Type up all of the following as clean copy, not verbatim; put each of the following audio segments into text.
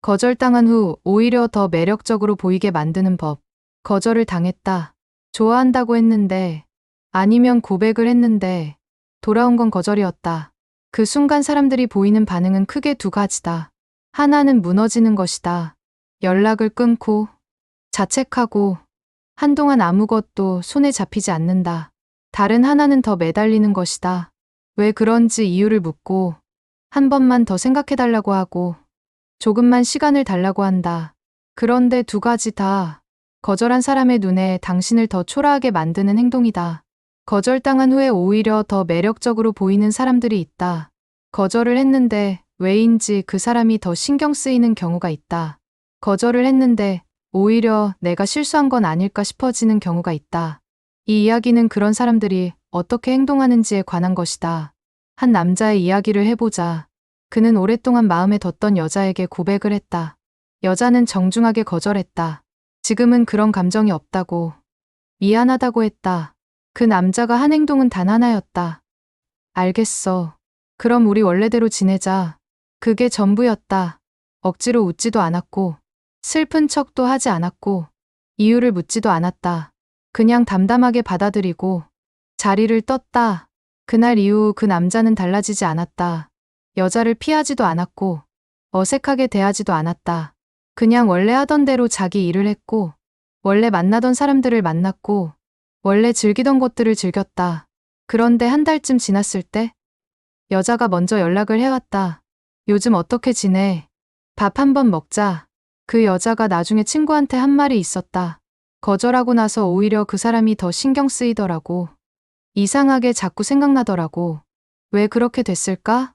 거절당한 후 오히려 더 매력적으로 보이게 만드는 법. 거절을 당했다. 좋아한다고 했는데, 아니면 고백을 했는데, 돌아온 건 거절이었다. 그 순간 사람들이 보이는 반응은 크게 두 가지다. 하나는 무너지는 것이다. 연락을 끊고, 자책하고, 한동안 아무것도 손에 잡히지 않는다. 다른 하나는 더 매달리는 것이다. 왜 그런지 이유를 묻고, 한 번만 더 생각해달라고 하고, 조금만 시간을 달라고 한다. 그런데 두 가지 다 거절한 사람의 눈에 당신을 더 초라하게 만드는 행동이다. 거절당한 후에 오히려 더 매력적으로 보이는 사람들이 있다. 거절을 했는데 왜인지 그 사람이 더 신경 쓰이는 경우가 있다. 거절을 했는데 오히려 내가 실수한 건 아닐까 싶어지는 경우가 있다. 이 이야기는 그런 사람들이 어떻게 행동하는지에 관한 것이다. 한 남자의 이야기를 해보자. 그는 오랫동안 마음에 뒀던 여자에게 고백을 했다. 여자는 정중하게 거절했다. 지금은 그런 감정이 없다고, 미안하다고 했다. 그 남자가 한 행동은 단 하나였다. 알겠어. 그럼 우리 원래대로 지내자. 그게 전부였다. 억지로 웃지도 않았고, 슬픈 척도 하지 않았고, 이유를 묻지도 않았다. 그냥 담담하게 받아들이고, 자리를 떴다. 그날 이후 그 남자는 달라지지 않았다. 여자를 피하지도 않았고, 어색하게 대하지도 않았다. 그냥 원래 하던 대로 자기 일을 했고, 원래 만나던 사람들을 만났고, 원래 즐기던 것들을 즐겼다. 그런데 한 달쯤 지났을 때, 여자가 먼저 연락을 해왔다. 요즘 어떻게 지내? 밥 한 번 먹자. 그 여자가 나중에 친구한테 한 말이 있었다. 거절하고 나서 오히려 그 사람이 더 신경 쓰이더라고. 이상하게 자꾸 생각나더라고. 왜 그렇게 됐을까?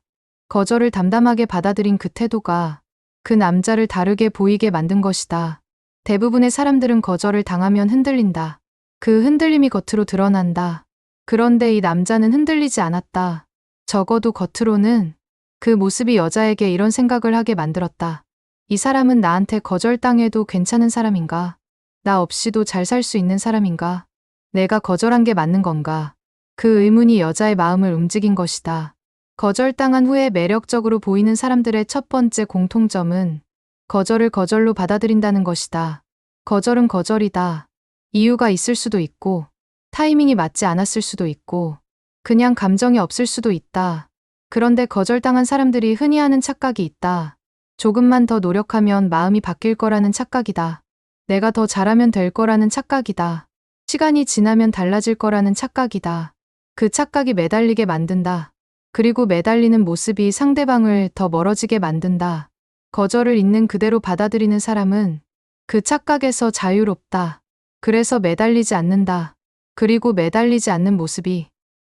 거절을 담담하게 받아들인 그 태도가 그 남자를 다르게 보이게 만든 것이다. 대부분의 사람들은 거절을 당하면 흔들린다. 그 흔들림이 겉으로 드러난다. 그런데 이 남자는 흔들리지 않았다. 적어도 겉으로는 그 모습이 여자에게 이런 생각을 하게 만들었다. 이 사람은 나한테 거절당해도 괜찮은 사람인가? 나 없이도 잘 살 수 있는 사람인가? 내가 거절한 게 맞는 건가? 그 의문이 여자의 마음을 움직인 것이다. 거절당한 후에 매력적으로 보이는 사람들의 첫 번째 공통점은 거절을 거절로 받아들인다는 것이다. 거절은 거절이다. 이유가 있을 수도 있고, 타이밍이 맞지 않았을 수도 있고, 그냥 감정이 없을 수도 있다. 그런데 거절당한 사람들이 흔히 하는 착각이 있다. 조금만 더 노력하면 마음이 바뀔 거라는 착각이다. 내가 더 잘하면 될 거라는 착각이다. 시간이 지나면 달라질 거라는 착각이다. 그 착각이 매달리게 만든다. 그리고 매달리는 모습이 상대방을 더 멀어지게 만든다. 거절을 있는 그대로 받아들이는 사람은 그 착각에서 자유롭다. 그래서 매달리지 않는다. 그리고 매달리지 않는 모습이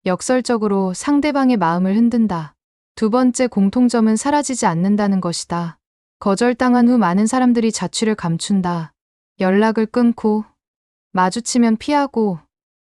역설적으로 상대방의 마음을 흔든다. 두 번째 공통점은 사라지지 않는다는 것이다. 거절당한 후 많은 사람들이 자취를 감춘다. 연락을 끊고, 마주치면 피하고,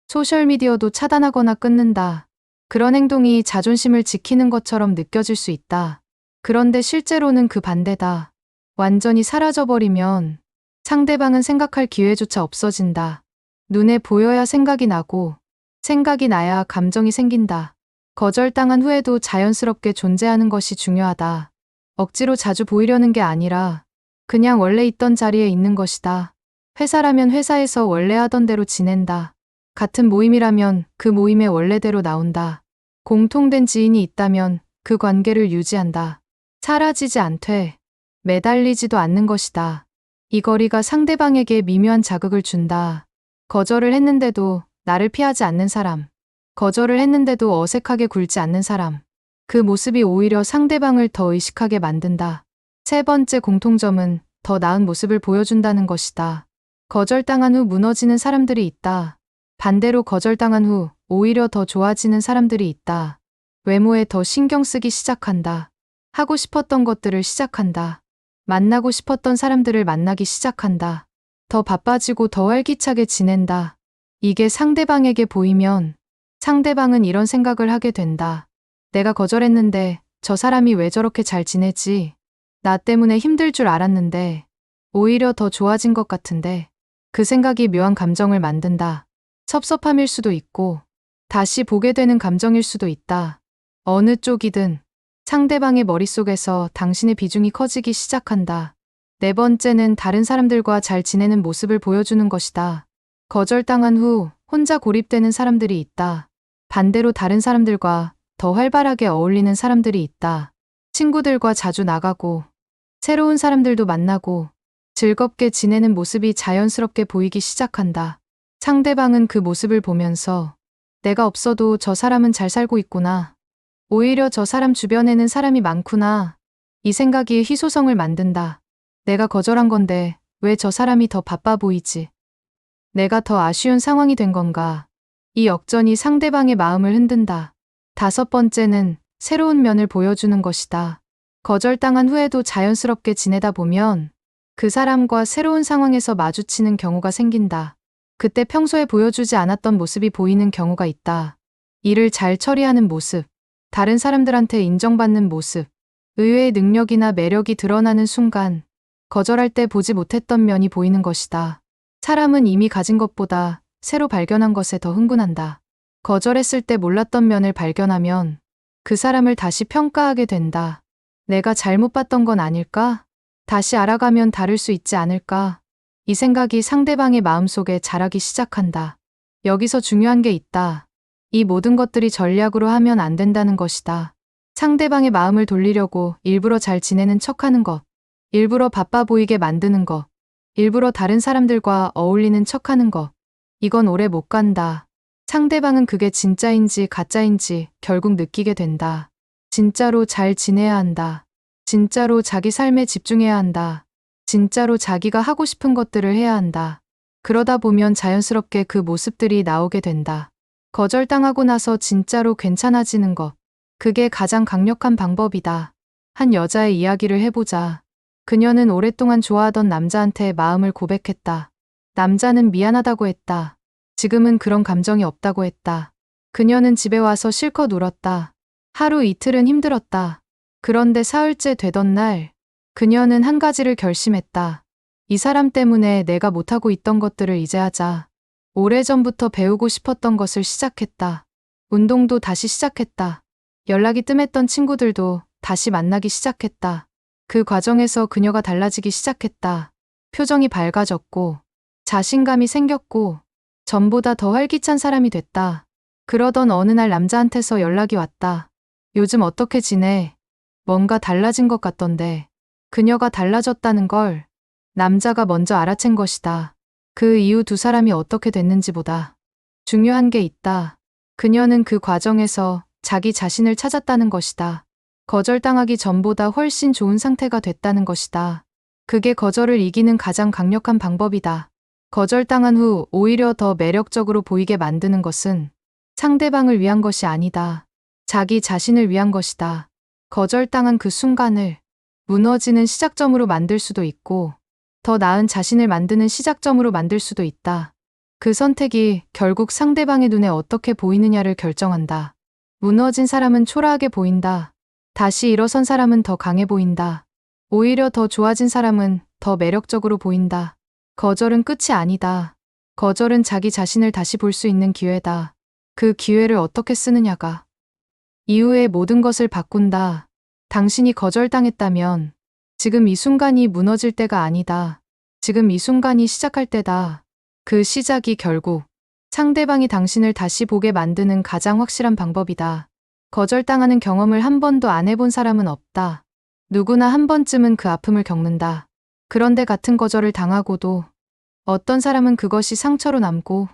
소셜미디어도 차단하거나 끊는다. 그런 행동이 자존심을 지키는 것처럼 느껴질 수 있다. 그런데 실제로는 그 반대다. 완전히 사라져버리면 상대방은 생각할 기회조차 없어진다. 눈에 보여야 생각이 나고, 생각이 나야 감정이 생긴다. 거절당한 후에도 자연스럽게 존재하는 것이 중요하다. 억지로 자주 보이려는 게 아니라 그냥 원래 있던 자리에 있는 것이다. 회사라면 회사에서 원래 하던 대로 지낸다. 같은 모임이라면 그 모임의 원래대로 나온다. 공통된 지인이 있다면 그 관계를 유지한다. 사라지지 않되 매달리지도 않는 것이다. 이 거리가 상대방에게 미묘한 자극을 준다. 거절을 했는데도 나를 피하지 않는 사람. 거절을 했는데도 어색하게 굴지 않는 사람. 그 모습이 오히려 상대방을 더 의식하게 만든다. 세 번째 공통점은 더 나은 모습을 보여준다는 것이다. 거절당한 후 무너지는 사람들이 있다. 반대로 거절당한 후 오히려 더 좋아지는 사람들이 있다. 외모에 더 신경 쓰기 시작한다. 하고 싶었던 것들을 시작한다. 만나고 싶었던 사람들을 만나기 시작한다. 더 바빠지고 더 활기차게 지낸다. 이게 상대방에게 보이면 상대방은 이런 생각을 하게 된다. 내가 거절했는데 저 사람이 왜 저렇게 잘 지내지? 나 때문에 힘들 줄 알았는데 오히려 더 좋아진 것 같은데. 그 생각이 묘한 감정을 만든다. 섭섭함일 수도 있고 다시 보게 되는 감정일 수도 있다. 어느 쪽이든 상대방의 머릿속에서 당신의 비중이 커지기 시작한다. 네 번째는 다른 사람들과 잘 지내는 모습을 보여주는 것이다. 거절당한 후 혼자 고립되는 사람들이 있다. 반대로 다른 사람들과 더 활발하게 어울리는 사람들이 있다. 친구들과 자주 나가고 새로운 사람들도 만나고 즐겁게 지내는 모습이 자연스럽게 보이기 시작한다. 상대방은 그 모습을 보면서 내가 없어도 저 사람은 잘 살고 있구나. 오히려 저 사람 주변에는 사람이 많구나. 이 생각이 희소성을 만든다. 내가 거절한 건데 왜 저 사람이 더 바빠 보이지? 내가 더 아쉬운 상황이 된 건가? 이 역전이 상대방의 마음을 흔든다. 다섯 번째는 새로운 면을 보여주는 것이다. 거절당한 후에도 자연스럽게 지내다 보면 그 사람과 새로운 상황에서 마주치는 경우가 생긴다. 그때 평소에 보여주지 않았던 모습이 보이는 경우가 있다. 일을 잘 처리하는 모습, 다른 사람들한테 인정받는 모습, 의외의 능력이나 매력이 드러나는 순간 거절할 때 보지 못했던 면이 보이는 것이다. 사람은 이미 가진 것보다 새로 발견한 것에 더 흥분한다. 거절했을 때 몰랐던 면을 발견하면 그 사람을 다시 평가하게 된다. 내가 잘못 봤던 건 아닐까? 다시 알아가면 다를 수 있지 않을까? 이 생각이 상대방의 마음속에 자라기 시작한다. 여기서 중요한 게 있다. 이 모든 것들이 전략으로 하면 안 된다는 것이다. 상대방의 마음을 돌리려고 일부러 잘 지내는 척하는 것, 일부러 바빠 보이게 만드는 것, 일부러 다른 사람들과 어울리는 척하는 것, 이건 오래 못 간다. 상대방은 그게 진짜인지 가짜인지 결국 느끼게 된다. 진짜로 잘 지내야 한다. 진짜로 자기 삶에 집중해야 한다. 진짜로 자기가 하고 싶은 것들을 해야 한다. 그러다 보면 자연스럽게 그 모습들이 나오게 된다. 거절당하고 나서 진짜로 괜찮아지는 것. 그게 가장 강력한 방법이다. 한 여자의 이야기를 해보자. 그녀는 오랫동안 좋아하던 남자한테 마음을 고백했다. 남자는 미안하다고 했다. 지금은 그런 감정이 없다고 했다. 그녀는 집에 와서 실컷 울었다. 하루 이틀은 힘들었다. 그런데 사흘째 되던 날, 그녀는 한 가지를 결심했다. 이 사람 때문에 내가 못하고 있던 것들을 이제 하자. 오래전부터 배우고 싶었던 것을 시작했다. 운동도 다시 시작했다. 연락이 뜸했던 친구들도 다시 만나기 시작했다. 그 과정에서 그녀가 달라지기 시작했다. 표정이 밝아졌고, 자신감이 생겼고, 전보다 더 활기찬 사람이 됐다. 그러던 어느 날 남자한테서 연락이 왔다. 요즘 어떻게 지내? 뭔가 달라진 것 같던데. 그녀가 달라졌다는 걸 남자가 먼저 알아챈 것이다. 그 이후 두 사람이 어떻게 됐는지보다 중요한 게 있다. 그녀는 그 과정에서 자기 자신을 찾았다는 것이다. 거절당하기 전보다 훨씬 좋은 상태가 됐다는 것이다. 그게 거절을 이기는 가장 강력한 방법이다. 거절당한 후 오히려 더 매력적으로 보이게 만드는 것은 상대방을 위한 것이 아니다. 자기 자신을 위한 것이다. 거절당한 그 순간을 무너지는 시작점으로 만들 수도 있고 더 나은 자신을 만드는 시작점으로 만들 수도 있다. 그 선택이 결국 상대방의 눈에 어떻게 보이느냐를 결정한다. 무너진 사람은 초라하게 보인다. 다시 일어선 사람은 더 강해 보인다. 오히려 더 좋아진 사람은 더 매력적으로 보인다. 거절은 끝이 아니다. 거절은 자기 자신을 다시 볼 수 있는 기회다. 그 기회를 어떻게 쓰느냐가 이후의 모든 것을 바꾼다. 당신이 거절당했다면 지금 이 순간이 무너질 때가 아니다. 지금 이 순간이 시작할 때다. 그 시작이 결국 상대방이 당신을 다시 보게 만드는 가장 확실한 방법이다. 거절당하는 경험을 한 번도 안 해본 사람은 없다. 누구나 한 번쯤은 그 아픔을 겪는다. 그런데 같은 거절을 당하고도 어떤 사람은 그것이 상처로 남고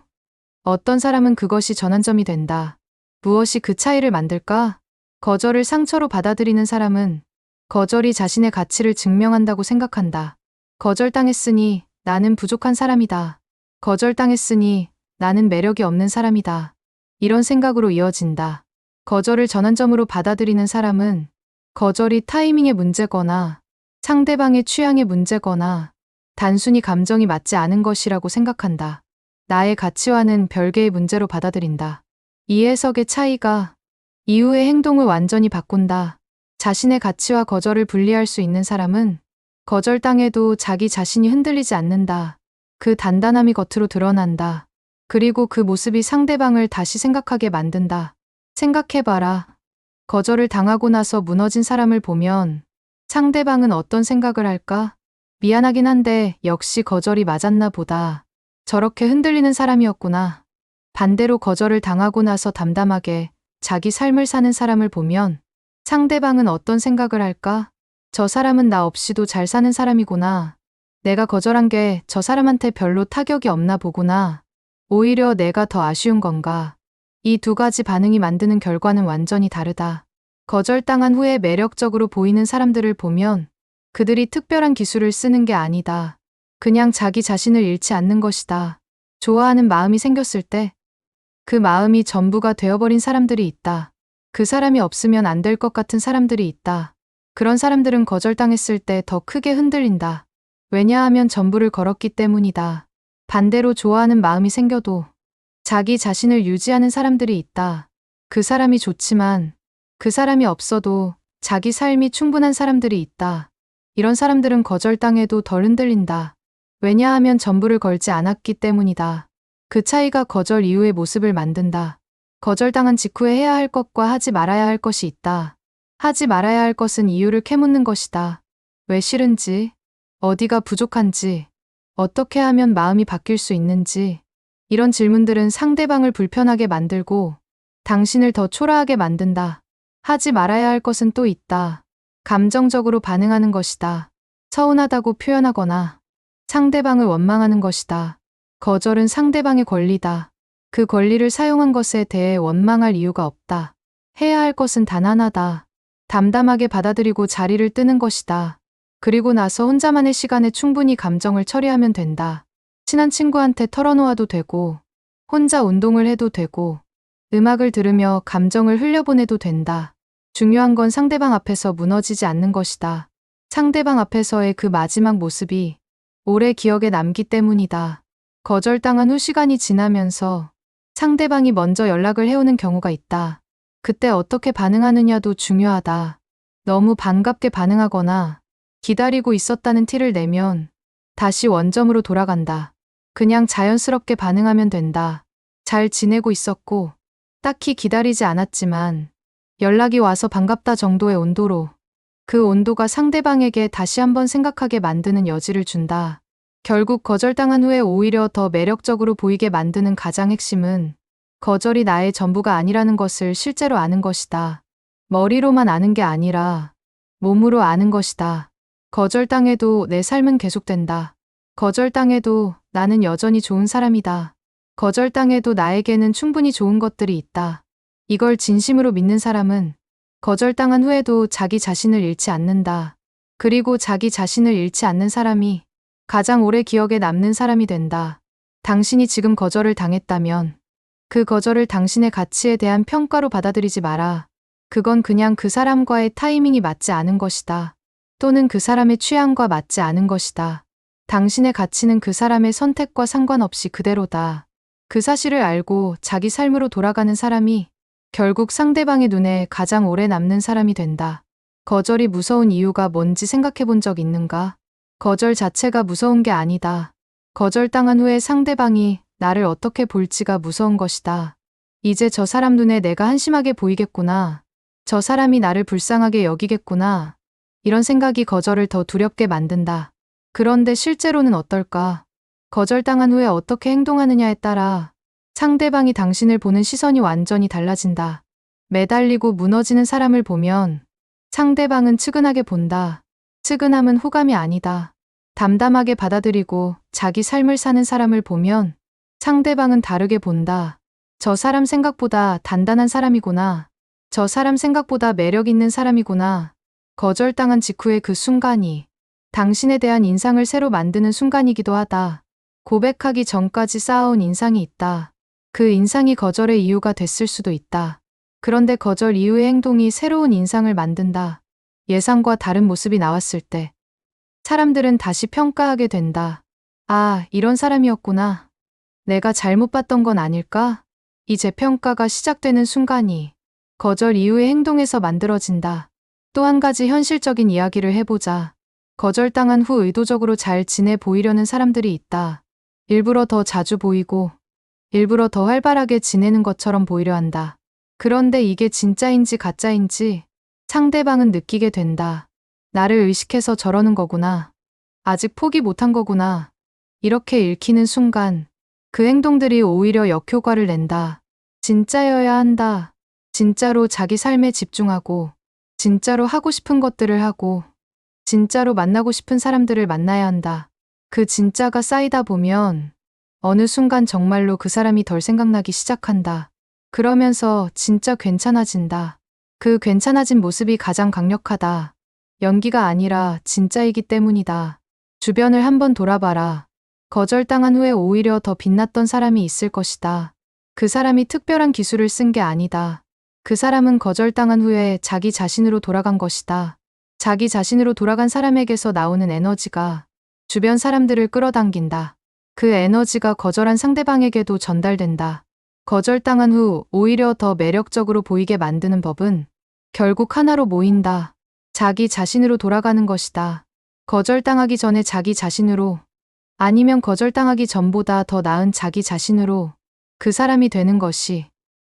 어떤 사람은 그것이 전환점이 된다. 무엇이 그 차이를 만들까? 거절을 상처로 받아들이는 사람은 거절이 자신의 가치를 증명한다고 생각한다. 거절당했으니 나는 부족한 사람이다. 거절당했으니 나는 매력이 없는 사람이다. 이런 생각으로 이어진다. 거절을 전환점으로 받아들이는 사람은 거절이 타이밍의 문제거나 상대방의 취향의 문제거나 단순히 감정이 맞지 않은 것이라고 생각한다. 나의 가치와는 별개의 문제로 받아들인다. 이 해석의 차이가 이후의 행동을 완전히 바꾼다. 자신의 가치와 거절을 분리할 수 있는 사람은 거절당해도 자기 자신이 흔들리지 않는다. 그 단단함이 겉으로 드러난다. 그리고 그 모습이 상대방을 다시 생각하게 만든다. 생각해봐라. 거절을 당하고 나서 무너진 사람을 보면 상대방은 어떤 생각을 할까? 미안하긴 한데 역시 거절이 맞았나 보다. 저렇게 흔들리는 사람이었구나. 반대로 거절을 당하고 나서 담담하게 자기 삶을 사는 사람을 보면 상대방은 어떤 생각을 할까? 저 사람은 나 없이도 잘 사는 사람이구나. 내가 거절한 게 저 사람한테 별로 타격이 없나 보구나. 오히려 내가 더 아쉬운 건가? 이 두 가지 반응이 만드는 결과는 완전히 다르다. 거절당한 후에 매력적으로 보이는 사람들을 보면 그들이 특별한 기술을 쓰는 게 아니다. 그냥 자기 자신을 잃지 않는 것이다. 좋아하는 마음이 생겼을 때 그 마음이 전부가 되어버린 사람들이 있다. 그 사람이 없으면 안 될 것 같은 사람들이 있다. 그런 사람들은 거절당했을 때 더 크게 흔들린다. 왜냐하면 전부를 걸었기 때문이다. 반대로 좋아하는 마음이 생겨도 자기 자신을 유지하는 사람들이 있다. 그 사람이 좋지만 그 사람이 없어도 자기 삶이 충분한 사람들이 있다. 이런 사람들은 거절당해도 덜 흔들린다. 왜냐하면 전부를 걸지 않았기 때문이다. 그 차이가 거절 이후의 모습을 만든다. 거절당한 직후에 해야 할 것과 하지 말아야 할 것이 있다. 하지 말아야 할 것은 이유를 캐묻는 것이다. 왜 싫은지, 어디가 부족한지, 어떻게 하면 마음이 바뀔 수 있는지. 이런 질문들은 상대방을 불편하게 만들고 당신을 더 초라하게 만든다. 하지 말아야 할 것은 또 있다. 감정적으로 반응하는 것이다. 서운하다고 표현하거나 상대방을 원망하는 것이다. 거절은 상대방의 권리다. 그 권리를 사용한 것에 대해 원망할 이유가 없다. 해야 할 것은 단 하나다. 담담하게 받아들이고 자리를 뜨는 것이다. 그리고 나서 혼자만의 시간에 충분히 감정을 처리하면 된다. 친한 친구한테 털어놓아도 되고, 혼자 운동을 해도 되고, 음악을 들으며 감정을 흘려보내도 된다. 중요한 건 상대방 앞에서 무너지지 않는 것이다. 상대방 앞에서의 그 마지막 모습이 오래 기억에 남기 때문이다. 거절당한 후 시간이 지나면서 상대방이 먼저 연락을 해오는 경우가 있다. 그때 어떻게 반응하느냐도 중요하다. 너무 반갑게 반응하거나 기다리고 있었다는 티를 내면 다시 원점으로 돌아간다. 그냥 자연스럽게 반응하면 된다. 잘 지내고 있었고, 딱히 기다리지 않았지만 연락이 와서 반갑다 정도의 온도로 그 온도가 상대방에게 다시 한번 생각하게 만드는 여지를 준다. 결국 거절당한 후에 오히려 더 매력적으로 보이게 만드는 가장 핵심은 거절이 나의 전부가 아니라는 것을 실제로 아는 것이다. 머리로만 아는 게 아니라 몸으로 아는 것이다. 거절당해도 내 삶은 계속된다. 거절당해도 나는 여전히 좋은 사람이다. 거절당해도 나에게는 충분히 좋은 것들이 있다. 이걸 진심으로 믿는 사람은 거절당한 후에도 자기 자신을 잃지 않는다. 그리고 자기 자신을 잃지 않는 사람이 가장 오래 기억에 남는 사람이 된다. 당신이 지금 거절을 당했다면 그 거절을 당신의 가치에 대한 평가로 받아들이지 마라. 그건 그냥 그 사람과의 타이밍이 맞지 않은 것이다. 또는 그 사람의 취향과 맞지 않은 것이다. 당신의 가치는 그 사람의 선택과 상관없이 그대로다. 그 사실을 알고 자기 삶으로 돌아가는 사람이 결국 상대방의 눈에 가장 오래 남는 사람이 된다. 거절이 무서운 이유가 뭔지 생각해 본 적 있는가? 거절 자체가 무서운 게 아니다. 거절당한 후에 상대방이 나를 어떻게 볼지가 무서운 것이다. 이제 저 사람 눈에 내가 한심하게 보이겠구나. 저 사람이 나를 불쌍하게 여기겠구나. 이런 생각이 거절을 더 두렵게 만든다. 그런데 실제로는 어떨까? 거절당한 후에 어떻게 행동하느냐에 따라 상대방이 당신을 보는 시선이 완전히 달라진다. 매달리고 무너지는 사람을 보면 상대방은 측은하게 본다. 측은함은 호감이 아니다. 담담하게 받아들이고 자기 삶을 사는 사람을 보면 상대방은 다르게 본다. 저 사람 생각보다 단단한 사람이구나. 저 사람 생각보다 매력 있는 사람이구나. 거절당한 직후의 그 순간이 당신에 대한 인상을 새로 만드는 순간이기도 하다. 고백하기 전까지 쌓아온 인상이 있다. 그 인상이 거절의 이유가 됐을 수도 있다. 그런데 거절 이후의 행동이 새로운 인상을 만든다. 예상과 다른 모습이 나왔을 때 사람들은 다시 평가하게 된다. 아, 이런 사람이었구나. 내가 잘못 봤던 건 아닐까? 이 재평가가 시작되는 순간이 거절 이후의 행동에서 만들어진다. 또 한 가지 현실적인 이야기를 해보자. 거절당한 후 의도적으로 잘 지내 보이려는 사람들이 있다. 일부러 더 자주 보이고, 일부러 더 활발하게 지내는 것처럼 보이려 한다. 그런데 이게 진짜인지 가짜인지 상대방은 느끼게 된다. 나를 의식해서 저러는 거구나. 아직 포기 못한 거구나. 이렇게 읽히는 순간 그 행동들이 오히려 역효과를 낸다. 진짜여야 한다. 진짜로 자기 삶에 집중하고, 진짜로 하고 싶은 것들을 하고, 진짜로 만나고 싶은 사람들을 만나야 한다. 그 진짜가 쌓이다 보면 어느 순간 정말로 그 사람이 덜 생각나기 시작한다. 그러면서 진짜 괜찮아진다. 그 괜찮아진 모습이 가장 강력하다. 연기가 아니라 진짜이기 때문이다. 주변을 한번 돌아봐라. 거절당한 후에 오히려 더 빛났던 사람이 있을 것이다. 그 사람이 특별한 기술을 쓴 게 아니다. 그 사람은 거절당한 후에 자기 자신으로 돌아간 것이다. 자기 자신으로 돌아간 사람에게서 나오는 에너지가 주변 사람들을 끌어당긴다. 그 에너지가 거절한 상대방에게도 전달된다. 거절당한 후 오히려 더 매력적으로 보이게 만드는 법은 결국 하나로 모인다. 자기 자신으로 돌아가는 것이다. 거절당하기 전에 자기 자신으로, 아니면 거절당하기 전보다 더 나은 자기 자신으로 그 사람이 되는 것이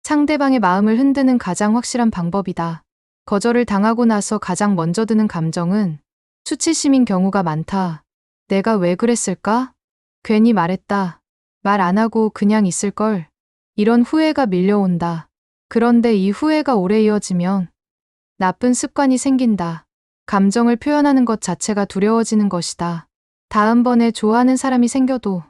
상대방의 마음을 흔드는 가장 확실한 방법이다. 거절을 당하고 나서 가장 먼저 드는 감정은 수치심인 경우가 많다. 내가 왜 그랬을까? 괜히 말했다. 말 안 하고 그냥 있을걸. 이런 후회가 밀려온다. 그런데 이 후회가 오래 이어지면 나쁜 습관이 생긴다. 감정을 표현하는 것 자체가 두려워지는 것이다. 다음번에 좋아하는 사람이 생겨도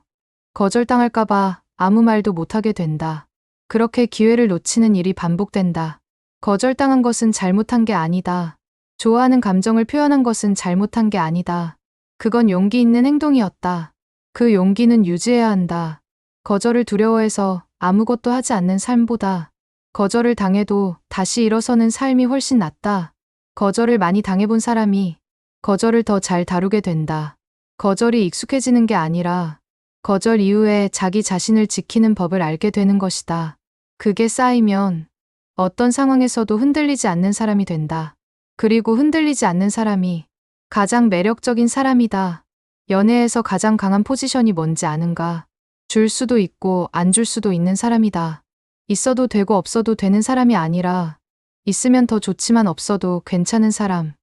거절당할까봐 아무 말도 못하게 된다. 그렇게 기회를 놓치는 일이 반복된다. 거절당한 것은 잘못한 게 아니다. 좋아하는 감정을 표현한 것은 잘못한 게 아니다. 그건 용기 있는 행동이었다. 그 용기는 유지해야 한다. 거절을 두려워해서 아무것도 하지 않는 삶보다 거절을 당해도 다시 일어서는 삶이 훨씬 낫다. 거절을 많이 당해본 사람이 거절을 더 잘 다루게 된다. 거절이 익숙해지는 게 아니라 거절 이후에 자기 자신을 지키는 법을 알게 되는 것이다. 그게 쌓이면 어떤 상황에서도 흔들리지 않는 사람이 된다. 그리고 흔들리지 않는 사람이 가장 매력적인 사람이다. 연애에서 가장 강한 포지션이 뭔지 아는가? 줄 수도 있고 안 줄 수도 있는 사람이다. 있어도 되고 없어도 되는 사람이 아니라 있으면 더 좋지만 없어도 괜찮은 사람.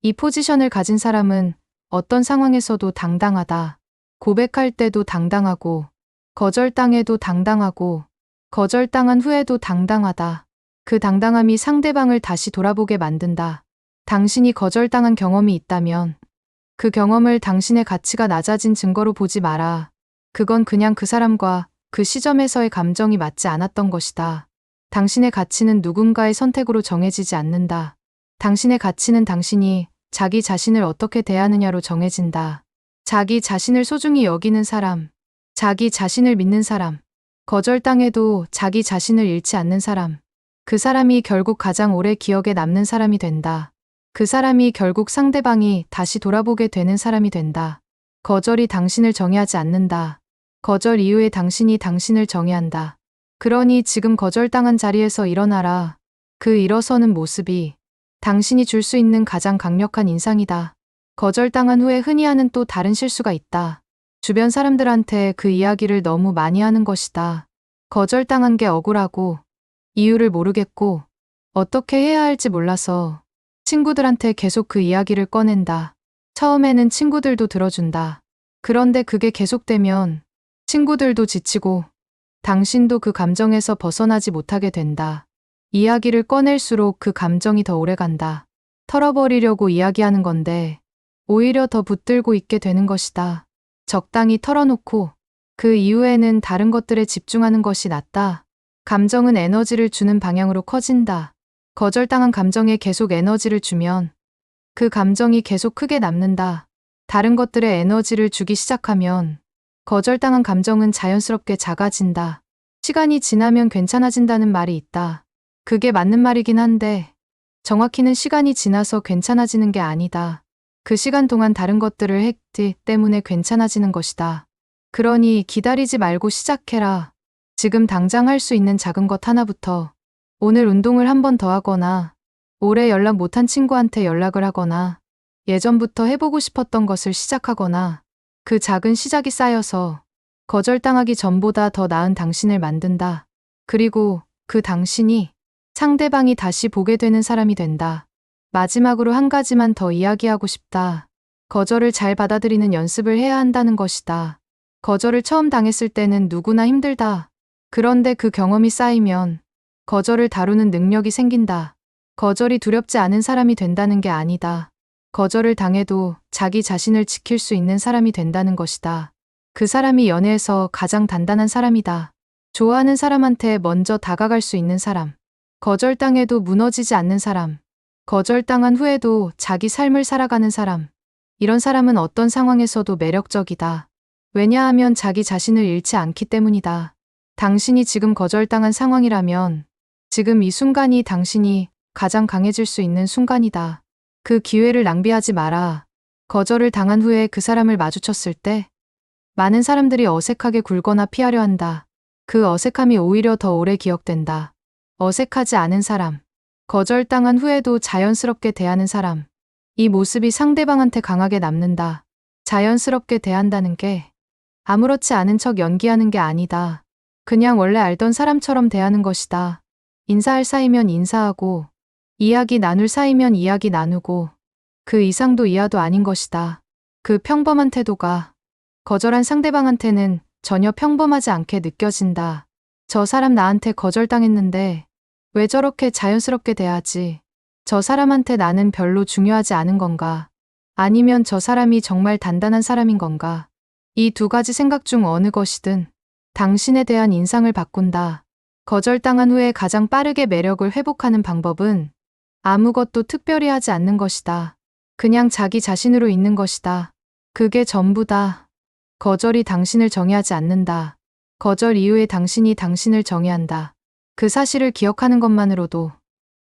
이 포지션을 가진 사람은 어떤 상황에서도 당당하다. 고백할 때도 당당하고, 거절당해도 당당하고, 거절당한 후에도 당당하다. 그 당당함이 상대방을 다시 돌아보게 만든다. 당신이 거절당한 경험이 있다면 그 경험을 당신의 가치가 낮아진 증거로 보지 마라. 그건 그냥 그 사람과 그 시점에서의 감정이 맞지 않았던 것이다. 당신의 가치는 누군가의 선택으로 정해지지 않는다. 당신의 가치는 당신이 자기 자신을 어떻게 대하느냐로 정해진다. 자기 자신을 소중히 여기는 사람, 자기 자신을 믿는 사람, 거절당해도 자기 자신을 잃지 않는 사람, 그 사람이 결국 가장 오래 기억에 남는 사람이 된다. 그 사람이 결국 상대방이 다시 돌아보게 되는 사람이 된다. 거절이 당신을 정의하지 않는다. 거절 이후에 당신이 당신을 정의한다. 그러니 지금 거절당한 자리에서 일어나라. 그 일어서는 모습이 당신이 줄 수 있는 가장 강력한 인상이다. 거절당한 후에 흔히 하는 또 다른 실수가 있다. 주변 사람들한테 그 이야기를 너무 많이 하는 것이다. 거절당한 게 억울하고 이유를 모르겠고 어떻게 해야 할지 몰라서 친구들한테 계속 그 이야기를 꺼낸다. 처음에는 친구들도 들어준다. 그런데 그게 계속되면 친구들도 지치고 당신도 그 감정에서 벗어나지 못하게 된다. 이야기를 꺼낼수록 그 감정이 더 오래간다. 털어버리려고 이야기하는 건데 오히려 더 붙들고 있게 되는 것이다. 적당히 털어놓고 그 이후에는 다른 것들에 집중하는 것이 낫다. 감정은 에너지를 주는 방향으로 커진다. 거절당한 감정에 계속 에너지를 주면 그 감정이 계속 크게 남는다. 다른 것들에 에너지를 주기 시작하면 거절당한 감정은 자연스럽게 작아진다. 시간이 지나면 괜찮아진다는 말이 있다. 그게 맞는 말이긴 한데 정확히는 시간이 지나서 괜찮아지는 게 아니다. 그 시간 동안 다른 것들을 했기 때문에 괜찮아지는 것이다. 그러니 기다리지 말고 시작해라. 지금 당장 할 수 있는 작은 것 하나부터. 오늘 운동을 한 번 더 하거나 오래 연락 못한 친구한테 연락을 하거나 예전부터 해보고 싶었던 것을 시작하거나 그 작은 시작이 쌓여서 거절당하기 전보다 더 나은 당신을 만든다. 그리고 그 당신이 상대방이 다시 보게 되는 사람이 된다. 마지막으로 한 가지만 더 이야기하고 싶다. 거절을 잘 받아들이는 연습을 해야 한다는 것이다. 거절을 처음 당했을 때는 누구나 힘들다. 그런데 그 경험이 쌓이면 거절을 다루는 능력이 생긴다. 거절이 두렵지 않은 사람이 된다는 게 아니다. 거절을 당해도 자기 자신을 지킬 수 있는 사람이 된다는 것이다. 그 사람이 연애에서 가장 단단한 사람이다. 좋아하는 사람한테 먼저 다가갈 수 있는 사람. 거절당해도 무너지지 않는 사람. 거절당한 후에도 자기 삶을 살아가는 사람. 이런 사람은 어떤 상황에서도 매력적이다. 왜냐하면 자기 자신을 잃지 않기 때문이다. 당신이 지금 거절당한 상황이라면 지금 이 순간이 당신이 가장 강해질 수 있는 순간이다. 그 기회를 낭비하지 마라. 거절을 당한 후에 그 사람을 마주쳤을 때 많은 사람들이 어색하게 굴거나 피하려 한다. 그 어색함이 오히려 더 오래 기억된다. 어색하지 않은 사람. 거절당한 후에도 자연스럽게 대하는 사람. 이 모습이 상대방한테 강하게 남는다. 자연스럽게 대한다는 게 아무렇지 않은 척 연기하는 게 아니다. 그냥 원래 알던 사람처럼 대하는 것이다. 인사할 사이면 인사하고, 이야기 나눌 사이면 이야기 나누고, 그 이상도 이하도 아닌 것이다. 그 평범한 태도가 거절한 상대방한테는 전혀 평범하지 않게 느껴진다. 저 사람 나한테 거절당했는데 왜 저렇게 자연스럽게 대하지? 저 사람한테 나는 별로 중요하지 않은 건가? 아니면 저 사람이 정말 단단한 사람인 건가? 이 두 가지 생각 중 어느 것이든 당신에 대한 인상을 바꾼다. 거절당한 후에 가장 빠르게 매력을 회복하는 방법은 아무것도 특별히 하지 않는 것이다. 그냥 자기 자신으로 있는 것이다. 그게 전부다. 거절이 당신을 정의하지 않는다. 거절 이후에 당신이 당신을 정의한다. 그 사실을 기억하는 것만으로도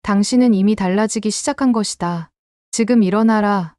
당신은 이미 달라지기 시작한 것이다. 지금 일어나라.